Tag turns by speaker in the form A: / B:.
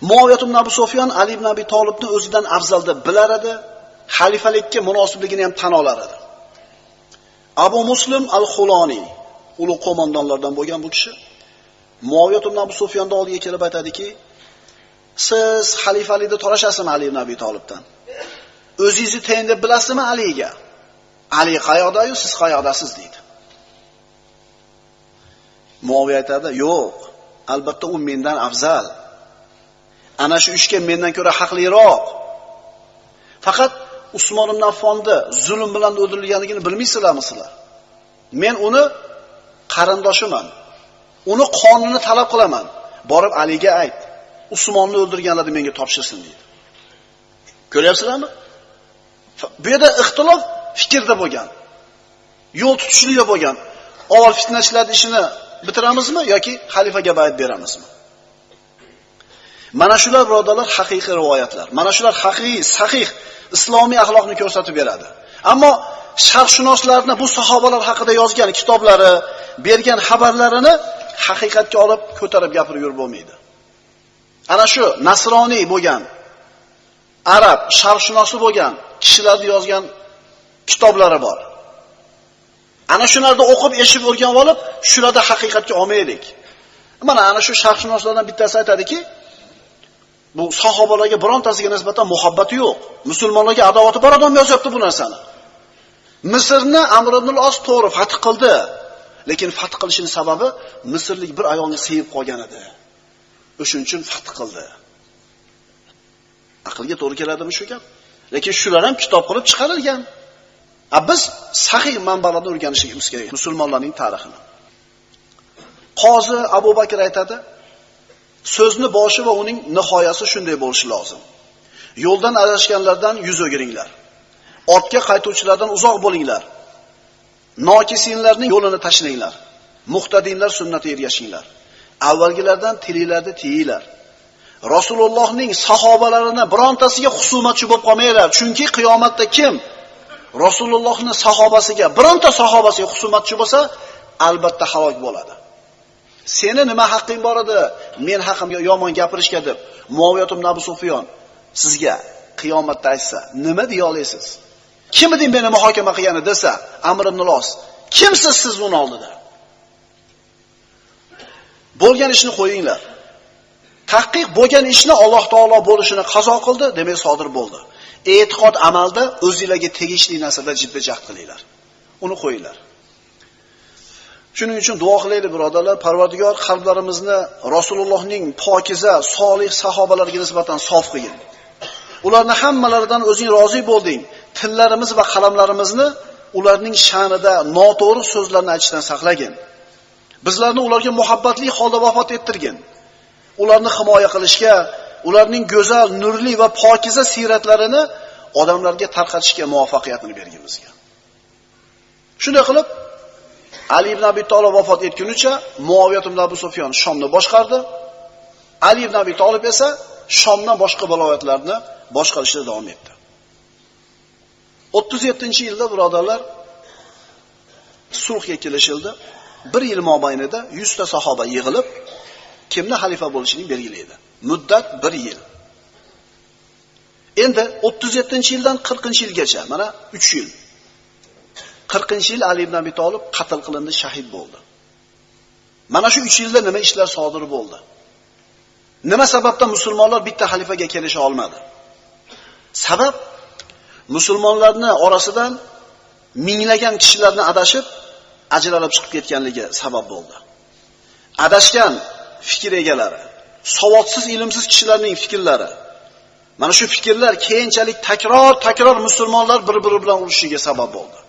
A: Muoviyat ibn Abu Sufyon Ali ibn Abi Talibni o'zidan afzal deb bilar edi, xalifalikka munosibligini ham tan olar edi. Abu Muslim al-Xuloni, ulug' qo'mondonlardan bo'lgan bu kishi, Muoviyat ibn Abu Sufyonning oldiga kelib aytadiki, siz xalifalikni torashasizmi Ali ibn Abi Talibdan? O'zingizni teyin deb bilasizmi Aliga? Ali qayoqda-yu, siz qayoqdasiz deydi. Muoviya aytadi, yo'q, albatta u mendan afzal. Ana shu ishga mendan ko'ra haqliroq. Faqat Usmon ibn Affonni zulm bilan o'ldirilganligini bilmaysizlarmi sizlar? Men uni qarindoshiman. Uni qonini talab qilaman. Borib Aliga ayt, Usmonni o'ldirganlarni menga topshirsin deydi. Ko'ryapsizlarmi? Bu yerda ixtilof fikrda bo'lgan. Yo'l tutishlikda bo'lgan. Avval fitnachilar ishini bitiramizmi yoki xalifaga bayat beramizmi? Mana shular birodarlar haqiqiy rivoyatlar. Mana shular haqiqiy, sahih islomiy axloqni ko'rsatib beradi. Ammo sharqshunoslarni bu sahobalar haqida yozgan kitoblari, bergan xabarlarini haqiqatga olib ko'tarib gapirib yurib bo'lmaydi. Ana shu nasroniy bo'lgan, arab, sharqshunosi bo'lgan kishilarning yozgan kitoblari bor. Ana shularni o'qib, eshib o'rganib olib, shularda haqiqatga olmaylik. Mana ana shu sharqshunoslardan bittasi aytadiki, bu sahobalarga birontasiga nisbatan muhabbati yo'q. Musulmonlarga adovati bor odam yozyapti bu narsani. Misrni Amr ibn al-As to'g'ri fath qildi, lekin fath qilishining sababi misrlik bir ayolni sevib qolgan edi. O'shuning uchun fath qildi. Aqlga to'g'ri keladimi shu gap? Lekin shular ham kitob qilib chiqarilgan. Biz sahih manbalardan o'rganishimiz kerak musulmonlarning tarixini. Qozi Abu Bakr aytadi, so'zni boshi va uning nihoyasi shunday bo'lishi lozim. Yo'ldan adashganlardan yuz o'giringlar. Ortga qaytuvchilardan uzoq bo'linglar. Nokisinlarning yo'lini tashlanglar. Muhtadinlar sunnatiga ergashinglar. Avvalgilardan tilinglarni tiyinglar. Rasulullohning sahobalarini birontasiga husumatchi bo'lib qolmanglar. Chunki qiyomatda kim Rasulullohning sahobasiga, bironta sahobasiga husumatchi bo'lsa, albatta halok bo'ladi. Seni nima haqqing bor edi? Men haqimga yomon gapirishga deb Muoviyat ibn Abu Sufyon sizga qiyomatda aytsa, nima deya olasiz? Kim eding meni muhokama qilgani desa, Amr ibn al-As. Kimsiz siz uning oldida? Bo'lgan ishni qo'yinglar. Tahqiq bo'lgan ishni Alloh taolo bo'lishini qazo qildi, demak sodir bo'ldi. E'tiqod amalda o'zingizlarga tegishli narsada jiddiy jahd qilinglar. Uni qo'yinglar. Shuning uchun duo qilaylik birodarlar, Parvardigor qalblarimizni Rasulullohning pokiza, solih sahobalariga nisbatan sof qilgin. Ularni hammalaridan o'zing rozi bo'lding. Tillarimiz va qalamlarimizni ularning sha'nida noto'g'ri so'zlarni aytishdan saqlagin. Bizlarni ularga muhabbatli holda vafot ettirgin. Ularni himoya qilishga, ularning go'zal, nurli va pokiza siyratlarini odamlarga tarqatishga muvaffaqiyatini bergin bizga. Shunday qilib Ali ibn Abi Talib vafot etgunicha Muoviyat ibn Abu Sufyon Shomni boshqardi. Ali ibn Abi Talib esa Shomdan boshqa viloyatlarni boshqarishda davom etdi. 37-yilda birodarlar sulhga kelishildi. 1 yil mobaynida 100 ta sahoba yig'ilib kimni xalifa bo'lishini belgilaydi. Muddat 1 yil. Endi 37-yildan 40-yilgacha, mana 3 yil. 40-yil Ali ibn Abi Talib qatl qilindi, shahid bo'ldi. Mana shu 3 yilda nima ishlar sodir bo'ldi? Nima sababdan musulmonlar bitta xalifaga kelisha olmadi? Sabab musulmonlarning orasidan minglagan kishilarni adashib, ajralib chiqib ketganligi sabab bo'ldi. Adashgan fikr egalari, savodsiz, ilmsiz kishilarning fikrlari. Mana shu fikrlar keyinchalik takror musulmonlar bir-biri bilan urushiga sabab bo'ldi.